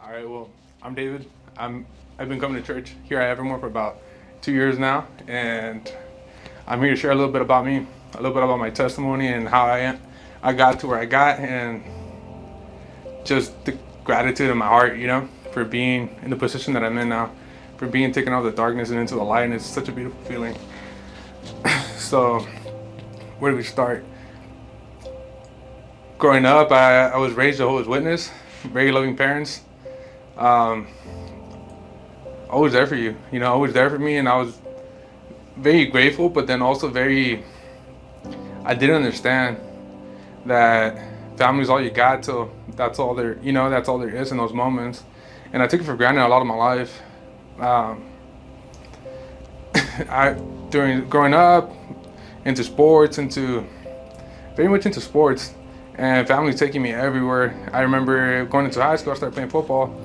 All right, well, I'm David. I've been coming to church here at Evermore for about 2 years now, and I'm here to share a little bit about me, a little bit about my testimony and how I got to where I got, and just the gratitude in my heart, for being in the position that I'm in now, for being taken out of the darkness and into the light, and it's such a beautiful feeling. So, where do we start? Growing up, I was raised Jehovah's Witness, very loving parents. Um, Always there for you, always there for me, and I was very grateful, but then also I didn't understand that family's all you got till that's all there is in those moments, and I took it for granted a lot of my life. Um, I During growing up into sports, into very much into sports, and family taking me everywhere. I remember going into high school, I started playing football,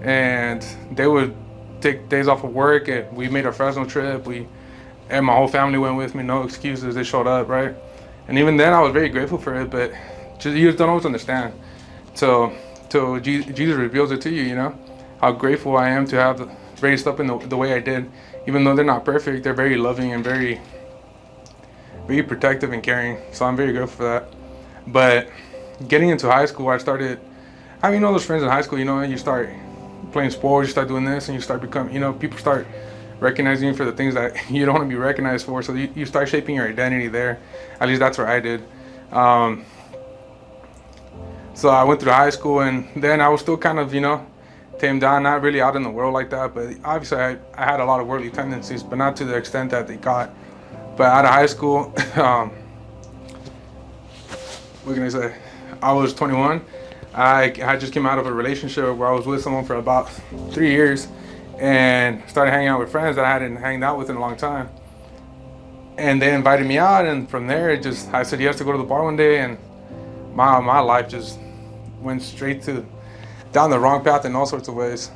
and they would take days off of work, and we made a Fresno trip. And my whole family went with me, no excuses. They showed up, right? And even then, I was very grateful for it, but you just don't always understand till Jesus reveals it to you. How grateful I am to have raised up in the way I did. Even though they're not perfect, they're very loving and very, very protective and caring. So I'm very grateful for that. But getting into high school, I started having all those friends in high school. You start playing sports, you start doing this, and you start becoming, people start recognizing you for the things that you don't want to be recognized for. So you start shaping your identity there. At least that's what I did. So I went through high school, and then I was still kind of, tamed down, not really out in the world like that. But obviously, I had a lot of worldly tendencies, but not to the extent that they got. But out of high school, what can I say? I was 21. I just came out of a relationship where I was with someone for about 3 years, and started hanging out with friends that I hadn't hanged out with in a long time. And they invited me out, and from there, I said yes to go to the bar one day, and my life just went straight down the wrong path in all sorts of ways.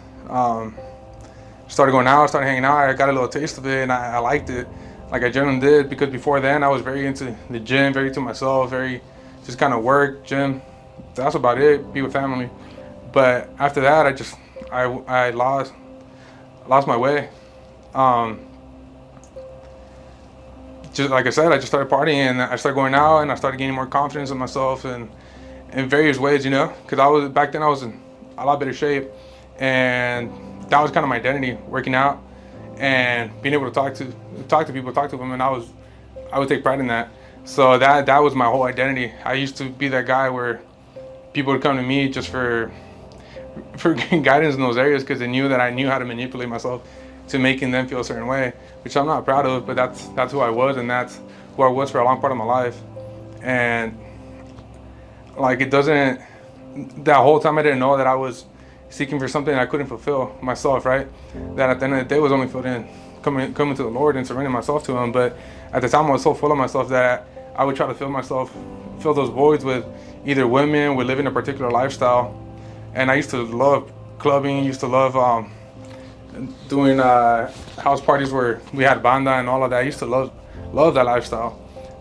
Started going out, started hanging out. I got a little taste of it, and I liked it, like I generally did, because before then I was very into the gym, very to myself, very just kind of work, gym. That's about it. Be with family. But after that, I lost my way. Just like I said, I just started partying, and I started going out, and I started gaining more confidence in myself, and in various ways, because back then I was in a lot better shape, and that was kind of my identity, working out and being able to talk to people, talk to them, and I would take pride in that. So that was my whole identity. I used to be that guy where people would come to me just for guidance in those areas, because they knew that I knew how to manipulate myself to making them feel a certain way, which I'm not proud of, but that's who I was, and that's who I was for a long part of my life. And like that whole time I didn't know that I was seeking for something I couldn't fulfill myself, right? That at the end of the day was only filled in coming to the Lord and surrendering myself to Him. But at the time I was so full of myself that I would try to fill those voids with either women, with living a particular lifestyle. And I used to love clubbing, used to love doing house parties where we had banda and all of that. I used to love that lifestyle,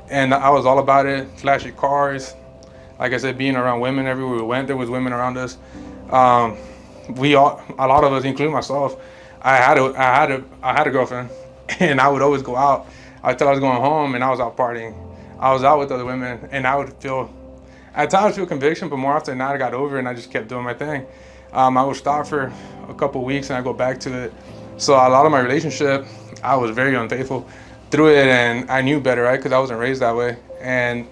and I was all about it. Flashy cars, like I said, being around women everywhere we went. There was women around us. A lot of us, including myself, I had a girlfriend, and I would always go out until I was going home, and I was out partying. I was out with other women, and I would at times feel conviction, but more often than not, I got over it, and I just kept doing my thing. I would stop for a couple of weeks, and I go back to it. So a lot of my relationship, I was very unfaithful through it, and I knew better, right? Because I wasn't raised that way. And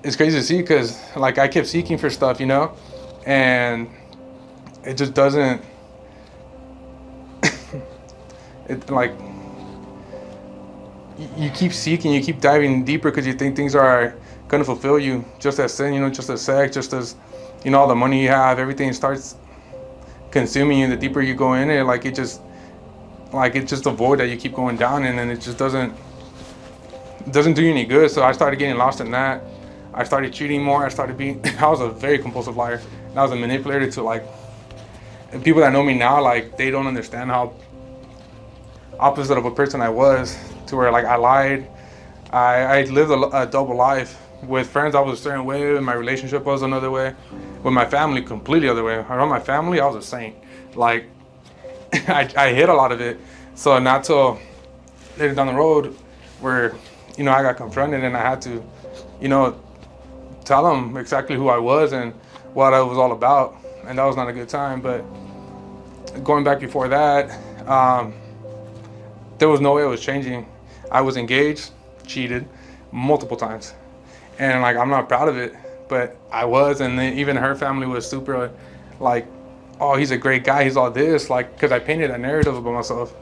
it's crazy to see, because like I kept seeking for stuff, and it just doesn't. It like you keep seeking, you keep diving deeper because you think things are gonna fulfill you, just as sin, just as sex, just as all the money you have, everything starts consuming you. The deeper you go in it, it's just a void that you keep going down in, and it just doesn't do you any good. So I started getting lost in that. I started cheating more. I was a very compulsive liar. And I was a manipulator to and people that know me now, they don't understand how opposite of a person I was, to where I lied. I lived a double life. With friends, I was a certain way, and my relationship was another way. With my family, completely other way. Around my family, I was a saint. Like, I hid a lot of it. So not till later down the road, where I got confronted and I had to, you know, tell them exactly who I was and what I was all about, and that was not a good time. But going back before that, there was no way it was changing. I was engaged, cheated multiple times, and like I'm not proud of it, but I was. And then even her family was super like, oh, he's a great guy, he's all this, like, because I painted a narrative about myself,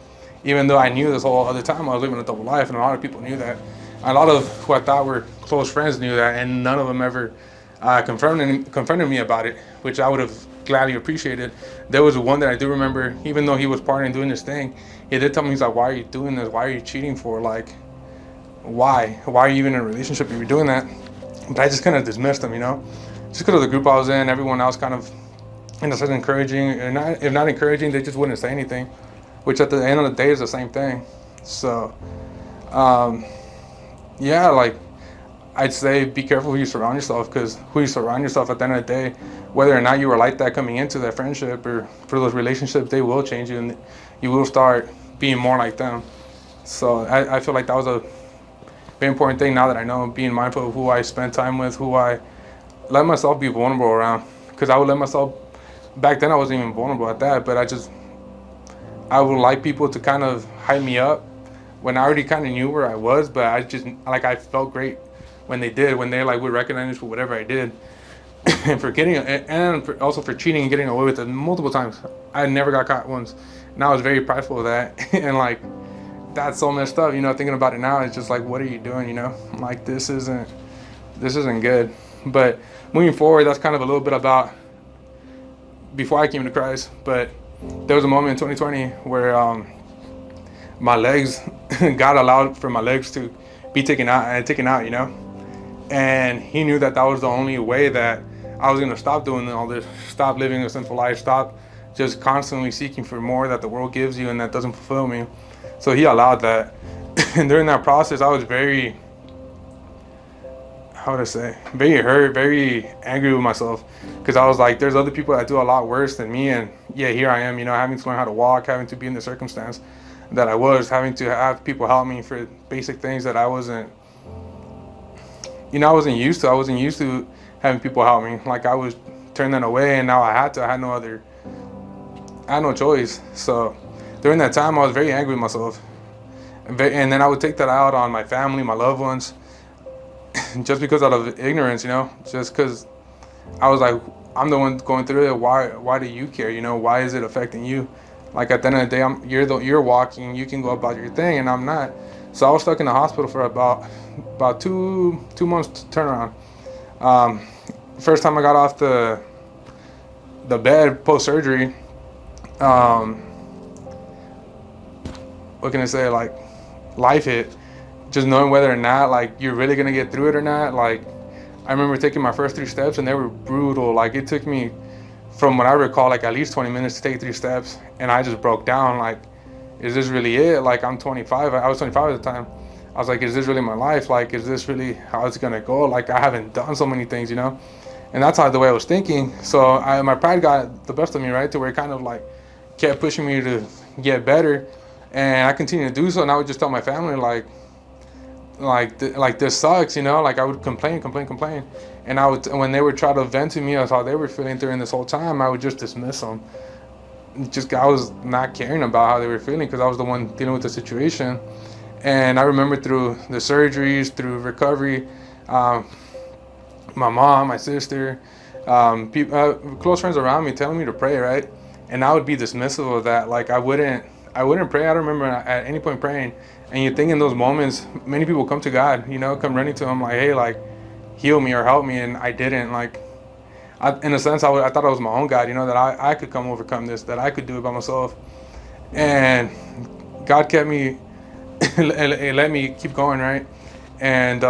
even though I knew this whole other time I was living a double life, and a lot of people knew that. A lot of who I thought were close friends knew that, and none of them ever confronted me about it, which I would have gladly appreciated. There was one that I do remember, even though he was partying doing this thing, he did tell me, he's like, why are you doing this? Why are you cheating for? Like, why? Why are you even in a relationship if you're doing that? But I just kind of dismissed him, just because of the group I was in. Everyone else kind of, said encouraging, and if not encouraging, they just wouldn't say anything, which at the end of the day is the same thing. So, yeah, like, I'd say be careful who you surround yourself, because who you surround yourself at the end of the day, whether or not you were like that coming into that friendship or for those relationships, they will change you and you will start being more like them. So I feel like that was a very important thing now that I know, being mindful of who I spend time with, who I let myself be vulnerable around. Because I would let myself, back then I wasn't even vulnerable at that, but I would like people to kind of hype me up when I already kind of knew where I was, but I felt great when they like would recognize me for whatever I did. And for getting, and also for cheating and getting away with it multiple times. I never got caught once. And I was very prideful of that. And like, that's so messed up, thinking about it now, it's just like, what are you doing, Like, this isn't good. But moving forward, that's kind of a little bit about before I came to Christ. But there was a moment in 2020 where my legs, God allowed for my legs to be taken out, and he knew that was the only way that I was going to stop doing all this, stop living a sinful life, stop just constantly seeking for more that the world gives you and that doesn't fulfill me. So he allowed that. And during that process, I was very, very hurt, very angry with myself, because I was like, there's other people that do a lot worse than me, and yeah, here I am, having to learn how to walk, having to be in the circumstance that I was, having to have people help me for basic things that I wasn't used to. I wasn't used to having people help me. Like, I was turning that away, and now I had no choice. So during that time, I was very angry with myself, and then I would take that out on my family, my loved ones, just because out of ignorance, just because I was like, I'm the one going through it. Why do you care? Why is it affecting you? Like, at the end of the day, you're walking, you can go about your thing, and I'm not. So I was stuck in the hospital for about two months turnaround. First time I got off the bed post surgery, what can I say? Like, life hit. Just knowing whether or not, like, you're really gonna get through it or not. Like, I remember taking my first 3 steps, and they were brutal. Like, it took me, from what I recall, like at least 20 minutes to take 3 steps, and I just broke down. Like, is this really it? Like, I'm 25. I was 25 at the time. I was like, is this really my life? Like, is this really how it's gonna go? Like, I haven't done so many things, And that's how the way I was thinking. So my pride got the best of me, right? To where it kind of like kept pushing me to get better, and I continued to do so. And I would just tell my family, like this sucks, Like, I would complain, and when they would try to vent to me as how they were feeling during this whole time, I would just dismiss them. I was not caring about how they were feeling, because I was the one dealing with the situation. And I remember through the surgeries, through recovery, my mom, my sister, people, close friends around me telling me to pray, right? And I would be dismissive of that. Like, I wouldn't pray. I don't remember at any point praying. And you think in those moments, many people come to God, come running to him like, hey, like, heal me or help me. And I didn't. Like, in a sense, I thought I was my own God, that I could come overcome this, that I could do it by myself. And God kept me, let me keep going, right? And,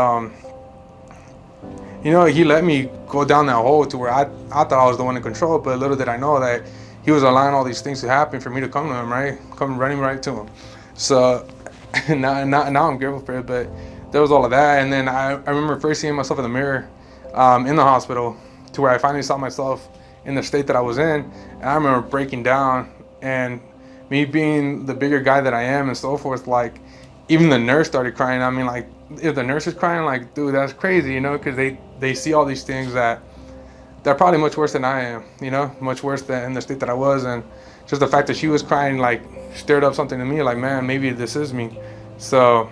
he let me go down that hole to where I thought I was the one in control, but little did I know that he was allowing all these things to happen for me to come to him, right? Come running right to him. So now I'm grateful for it, but there was all of that. And then I remember first seeing myself in the mirror in the hospital, to where I finally saw myself in the state that I was in. And I remember breaking down, and me being the bigger guy that I am and so forth, like even the nurse started crying. I mean, like if the nurse is crying, like dude, that's crazy, you know, because they see all these things that they're probably much worse than I am, you know, much worse than in the state that I was. And just the fact that she was crying, like, stirred up something to me, like, man, maybe this is me. So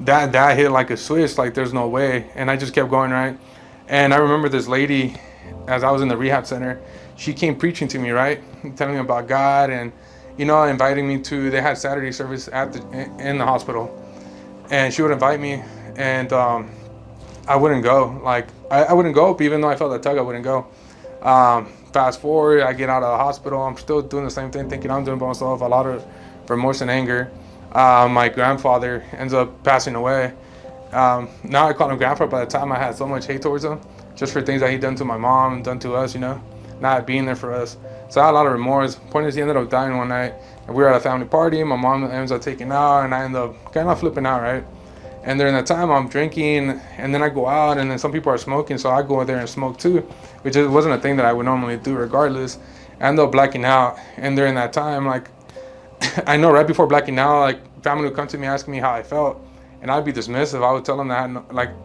that hit like a switch, like, there's no way. And I just kept going, right? And I remember this lady, as I was in the rehab center, she came preaching to me, right? Telling me about God and, you know, inviting me to, they had Saturday service in the hospital. And she would invite me, and I wouldn't go. Like, I wouldn't go, even though I felt that tug, I wouldn't go. Fast forward, I get out of the hospital. I'm still doing the same thing, thinking I'm doing by myself. A lot of remorse and anger. My grandfather ends up passing away. Now I call him grandpa. By the time I had so much hate towards him, just for things that he done to my mom, done to us, you know, not being there for us. So I had a lot of remorse. Point is, he ended up dying one night. And we were at a family party. My mom ends up taking out, and I end up kind of flipping out, right? And during that time, I'm drinking, and then I go out, and then some people are smoking, so I go in there and smoke too, which wasn't a thing that I would normally do regardless. I end up blacking out, and during that time, like, I know right before blacking out, like, family would come to me asking me how I felt, and I'd be dismissive. I would tell them that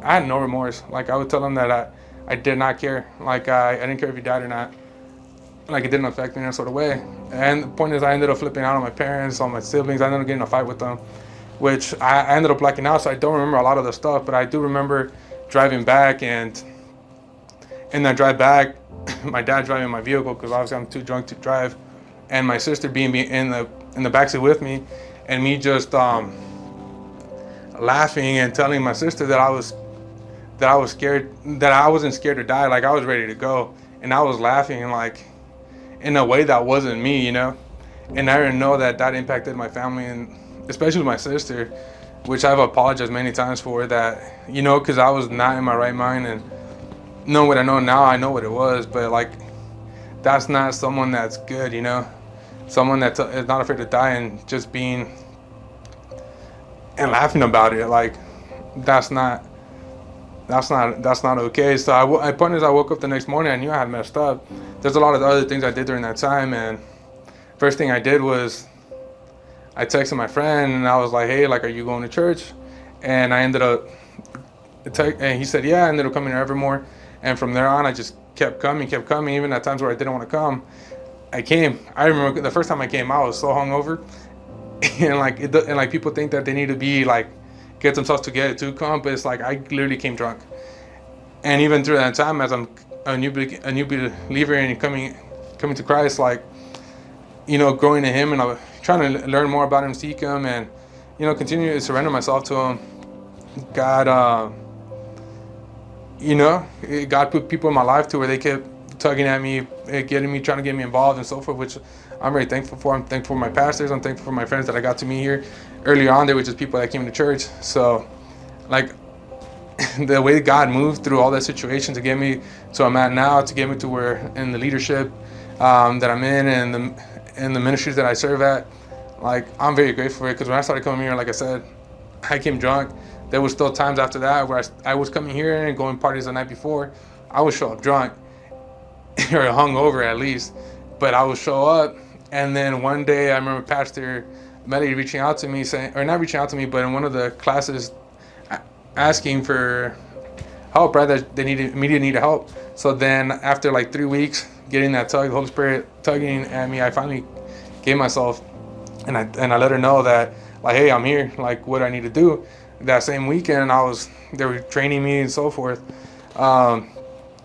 I had no remorse. Like, I would tell them that I did not care. Like, I didn't care if he died or not. Like, it didn't affect me in a sort of way. And the point is, I ended up flipping out on my parents, on my siblings. I ended up getting in a fight with them, which I ended up blacking out, so I don't remember a lot of the stuff, but I do remember driving back, and I drive back, my dad driving my vehicle, because obviously I'm too drunk to drive, and my sister being in the backseat with me, and me just laughing and telling my sister that I was scared, that I wasn't scared to die, like I was ready to go, and I was laughing, like, in a way that wasn't me, you know, and I didn't know that impacted my family, and especially my sister, which I've apologized many times for that, you know, because I was not in my right mind, and knowing what I know now, I know what it was, but like, that's not someone that's good, you know, someone that is not afraid to die and just being and laughing about it, like, that's not okay. So I woke up the next morning, I knew I had messed up. There's a lot of other things I did during that time, and first thing I did was I texted my friend, and I was like, hey, like, are you going to church? And I ended up, and he said, yeah. I ended up coming to Evermore. And from there on, I just kept coming, even at times where I didn't want to come. I came. I remember the first time I came, I was so hungover. And like people think that they need to be like, get themselves together to come, but it's like, I literally came drunk. And even through that time, as I'm a new believer and coming to Christ, like, you know, growing to Him, and I'm trying to learn more about Him, seek Him, and, you know, continue to surrender myself to Him. God, you know, God put people in my life to where they kept tugging at me, trying to get me involved and so forth, which I'm very thankful for. I'm thankful for my pastors. I'm thankful for my friends that I got to meet here earlier on. They were just people that came to church. So, like, the way God moved through all that situation to get me to where I'm at now, to get me to where in the leadership that I'm in, and the ministries that I serve at, like, I'm very grateful for it, because when I started coming here, like I said, I came drunk. There was still times after that where I was coming here and going parties the night before. I would show up drunk, or hungover at least, but I would show up. And then one day I remember Pastor Melly reaching out to me, saying, or not reaching out to me, but in one of the classes asking for help, right? That they immediately needed help. So then after like 3 weeks, getting that tug, the Holy Spirit tugging at me, I finally gave myself, and I let her know that, like, hey, I'm here. Like, what do I need to do? That same weekend, they were training me and so forth.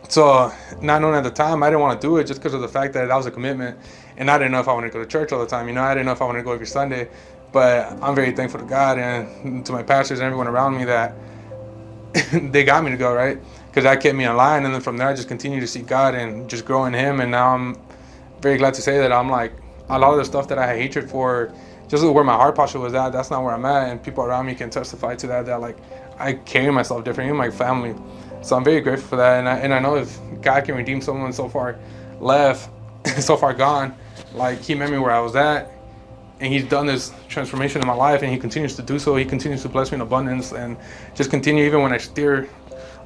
So not knowing at the time, I didn't want to do it just because of the fact that was a commitment, and I didn't know if I wanted to go to church all the time. You know, I didn't know if I wanted to go every Sunday. But I'm very thankful to God and to my pastors and everyone around me that they got me to go, right? Because that kept me in line, and then from there I just continued to seek God and just grow in Him. And now I'm very glad to say that I'm like, a lot of the stuff that I had hatred for, just where my heart posture was at, that's not where I'm at. And people around me can testify to that like, I carry myself different, even my family. So I'm very grateful for that. And I know if God can redeem someone so far left, so far gone, like, He met me where I was at, and He's done this transformation in my life, and He continues to do so. He continues to bless me in abundance, and just continue even when I steer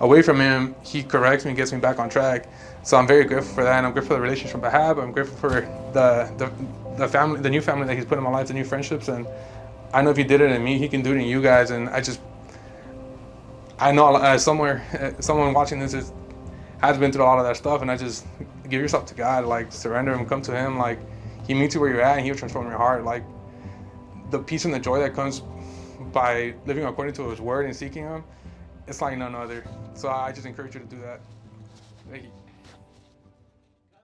away from Him, He corrects me, gets me back on track. So I'm very grateful for that, and I'm grateful for the relationship I have. I'm grateful for the family, the new family that He's put in my life, the new friendships, and I know if He did it in me, He can do it in you guys. And I know someone watching this has been through a lot of that stuff, and I just give yourself to God, like surrender and come to Him. Like He meets you where you're at, and He'll transform your heart. Like the peace and the joy that comes by living according to His word and seeking Him, it's like none other. So I just encourage you to do that. Thank you.